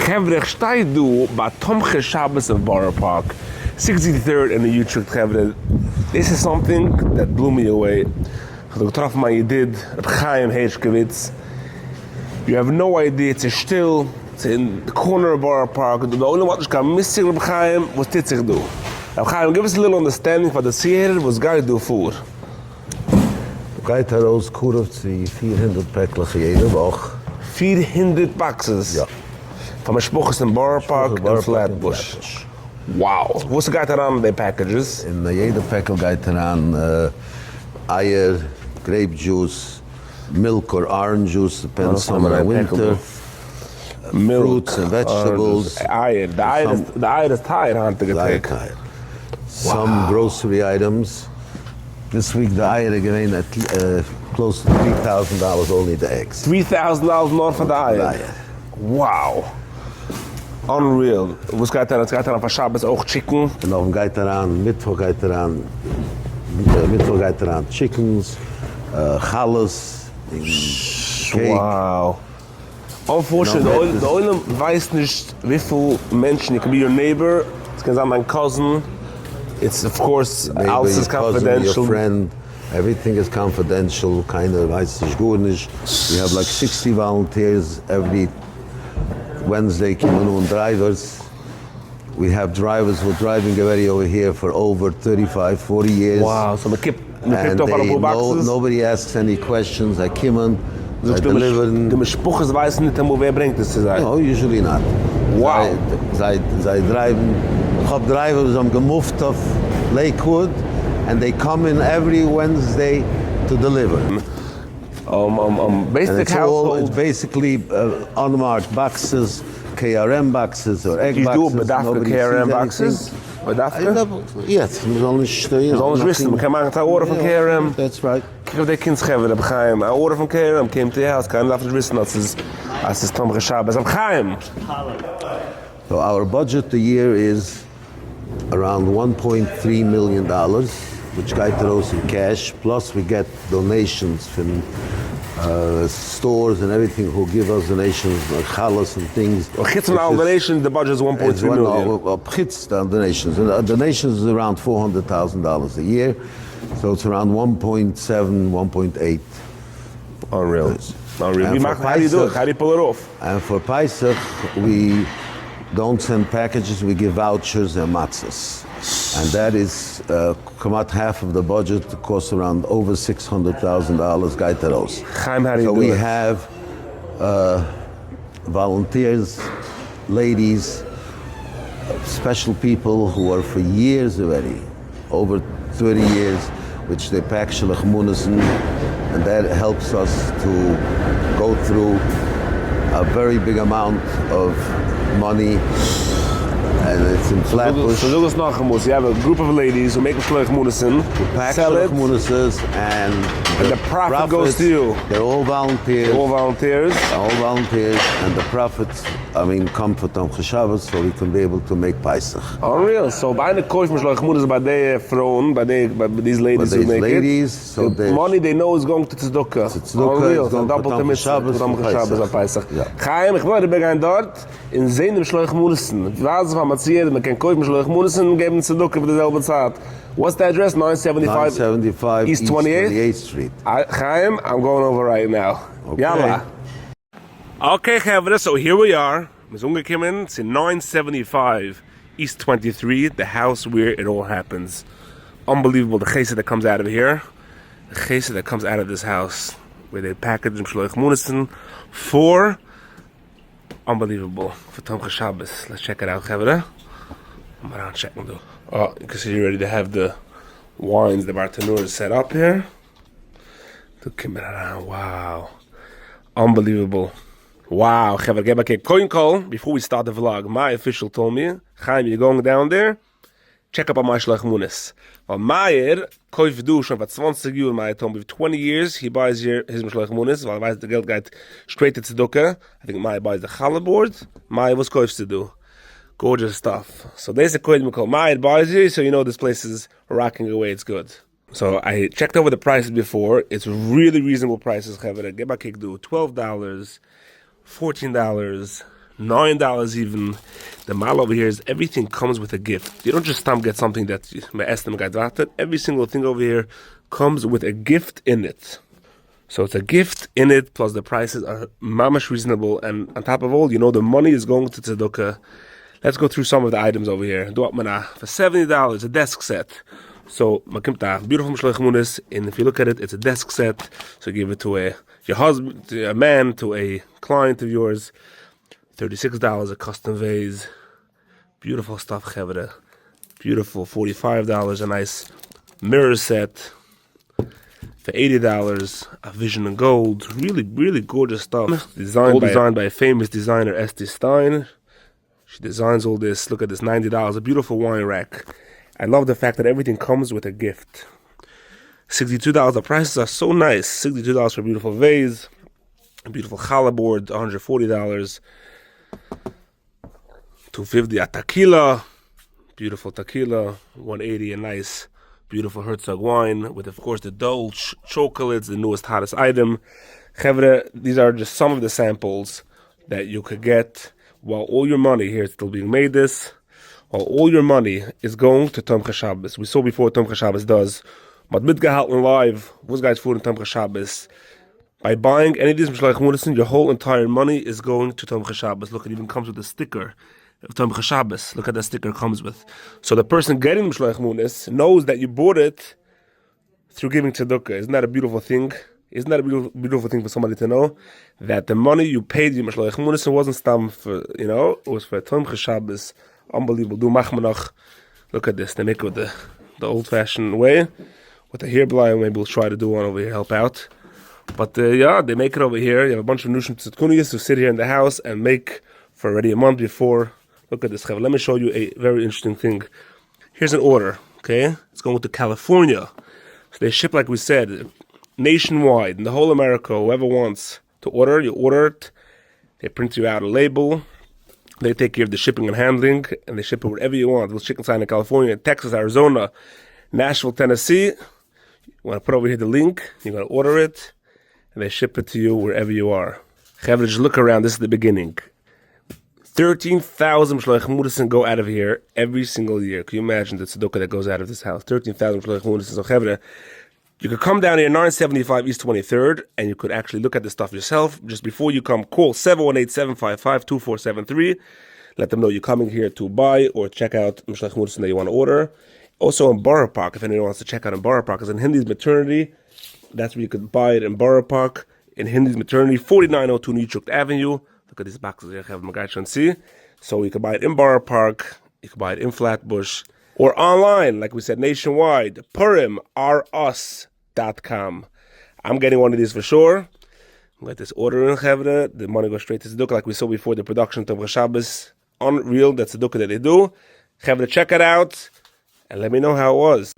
Chevre, ich stehe du bei Tomche Shabbos in Borough Park, 63rd and the Utrecht Chevre. This is something that blew me away. Ich habe getroffen, my Yidid, Reb Chaim Hershkowitz. You have no idea, it's still, it's in the corner of Borough Park. The only one that missing Reb Chaim was Titzig do. Reb Chaim, give us a little understanding for the Sierra, was guy do for. Geht heraus, kurft sie 400 Päckchen jede Woche. 400 boxes? Ja. Von Mishloach in Borough Park and Flatbush. Wow. What's the guy around the packages? In jede Päckchen geht an Eier, grape juice, milk or orange juice, depends on the winter. Milk, fruits and vegetables. Eier. The eier is tired, huh? Some grocery items. This week the eier again at close to $3,000 only the eggs. $3,000 more for the eier. Wow. Unreal. Was geht daran? Es geht daran für Shabbos auch Chicken. Und auf dem Mittwoch geht daran Chickens, Challes, Cake. Wow. Unfortunately, the oil weiß nicht, wie viele Menschen. It can be your neighbor, it can be my cousin. It's of course alles is confidential. Your friend. Everything is confidential. Keiner weiß nicht gut nicht. We have like 60 volunteers every Wednesday, coming drivers. We have drivers who are driving already over here for over 35, 40 years. Wow, so and nobody asks any questions. I come in, I deliver. The Mishpuches weiß nicht, wer bringt es zu sein. No, usually not. Wow. They driving. I have drivers on gemoved of Lakewood, and they come in every Wednesday to deliver. Basic household. It's basically unmarked boxes, KRM boxes or egg boxes. You do bedafke KRM boxes? Yes, it's only wissen. Man kann machen eine Order von KRM. That's right. Kijk of die kindschgeven hebben geheim. Een Order von KRM came to your house. Keiner darf nicht wissen, als es Tomche Shabbos. Am geheim. So our budget a year is around $1.3 million. Which geht raus in cash, plus we get donations from stores and everything who give us donations, like challahs and things. Donations, the budget is 1.3 million. Donations. And donations is around $400,000 a year, so it's around 1.7, 1.8. Unreal. Unreal. How do you do it? How do you pull it off? And for Pesach, we don't send packages, we give vouchers and matzahs. And that is come out half of the budget, it costs around over $600,000 gaitaros. So we have volunteers, ladies, special people who are for years already, over 30 years, which they pack Mishloach Manos, and that helps us to go through a very big amount of money. And it's in Flatbush. So do this now, you have a group of ladies who make Mishloach Manos, who pack sell it, and the profit goes to you. They're all volunteers. All volunteers, and the profits, come for Tomche Shabbos, so we can be able to make Pesach. Unreal. So by the coach Mishloach Manos, by the Frauen, by these ladies who make it, so the money they know is going to Tzedukah. Unreal. So double to Tomche Shabbos and Pesach. Chaim, ich wollte beginnen dort in Zehn Mishloach Manos. Man can call Mishloach Manos and geben Tzedukah for the selbe Zeit. What's the address? 975 East 28th Street. Chaim, I'm going over right now. Okay. Yalla. Okay, Chavre, so here we are. It's 975 East 23, the house where it all happens. Unbelievable, the chesed that comes out of here. The chesed that comes out of this house, where they package Mishloach Manos for... Unbelievable. For Tomche Shabbos. Let's check it out, Chavre. I'm around checking though. Oh, you can see you're ready to have the wines, the bartenura set up here. Wow. Unbelievable. Wow, Chavre, get back a coin call before we start the vlog. My official told me, Chaim, you're going down there? Check up on Mishloach Manos. Well, Meyer, kauf du schon for 20 Jahren, Meyer told me, for 20 years, he buys here his Mishloach Manos, weil weiß, the Geld geht straight to Tzedukah. I think Meyer buys the challah board. Meyer, was kaufst to do? Gorgeous stuff. So there's the coin we call Meyer buys here, so you know this place is rocking away, it's good. So I checked over the prices before. It's really reasonable prices, Chavre. Get back do $12, $14, $9 even. The mal over here is everything comes with a gift. You don't just get something that every single thing over here comes with a gift in it. So it's a gift in it, plus the prices are mamash reasonable, and on top of all, the money is going to tzedakah. Let's go through some of the items over here. For $70, a desk set. So, beautiful Mishloach Manos, and if you look at it, it's a desk set. So you give it to your husband, to a man, to a client of yours. $36, a custom vase. Beautiful stuff, chavre. Beautiful. $45, a nice mirror set. For $80, a vision in gold. Really, really gorgeous stuff. Designed by a famous designer, Esther Stein. She designs all this. Look at this, $90, a beautiful wine rack. I love the fact that everything comes with a gift. $62, the prices are so nice. $62 for a beautiful vase. A beautiful challah board, $140. $250, a tequila. Beautiful tequila. $180, a nice beautiful Herzog wine with, of course, the Dolce chocolates, the newest, hottest item. Chevre, these are just some of the samples that you could get while all your money here is still being made this. While all your money is going to Tomche Shabbos. We saw before what Tomche Shabbos does. But mitgehalten live, was guys food in Tomche Shabbos. By buying any of these Mishloach Manos, your whole entire money is going to Tomche Shabbos. Look, it even comes with a sticker of Tomche Shabbos. Look at that sticker it comes with. So the person getting Mishloach Manos knows that you bought it through giving tzedakah. Isn't that a beautiful thing? Isn't that a beautiful thing for somebody to know? That the money you paid your Mishloach Manos wasn't stam for, it was for Tomche Shabbos. Unbelievable. Do machmanach. Look at this. They make it with the old-fashioned way. With the hair blind, maybe we'll try to do one over here, help out. But they make it over here. You have a bunch of nushim tzedkuniyas who sit here in the house and make for already a month before. Look at this. Let me show you a very interesting thing. Here's an order, okay? It's going to California. So they ship, like we said, nationwide, in the whole America. Whoever wants to order, you order it. They print you out a label. They take care of the shipping and handling, and they ship it wherever you want. We'll ship inside in California, Texas, Arizona, Nashville, Tennessee. You want to put over here the link, you're going to order it, and they ship it to you wherever you are. Chavre, just look around, this is the beginning. 13,000 Mishloach Manos go out of here every single year. Can you imagine the tzedakah that goes out of this house? 13,000 Mishloach Manos. So Chavre, you could come down here 975 East 23rd, and you could actually look at the stuff yourself. Just before you come, call 718-755-2473. Let them know you're coming here to buy or check out Mishloach Manos that you want to order. Also in Borough Park, if anyone wants to check out in Borough Park, because in Hindi's maternity, that's where you could buy it in Borough Park. In Hindi's maternity, 4902 New York Avenue. Look at these boxes here, see. So you can buy it in Borough Park, you can buy it in Flatbush, or online, like we said, nationwide. Purim, rus.com. I'm getting one of these for sure. Let this order in, Chavre. The money goes straight to tzedakah, like we saw before, the production of Tomche Shabbos. Unreal, that's tzedakah that they do. Chavre, check it out, and let me know how it was.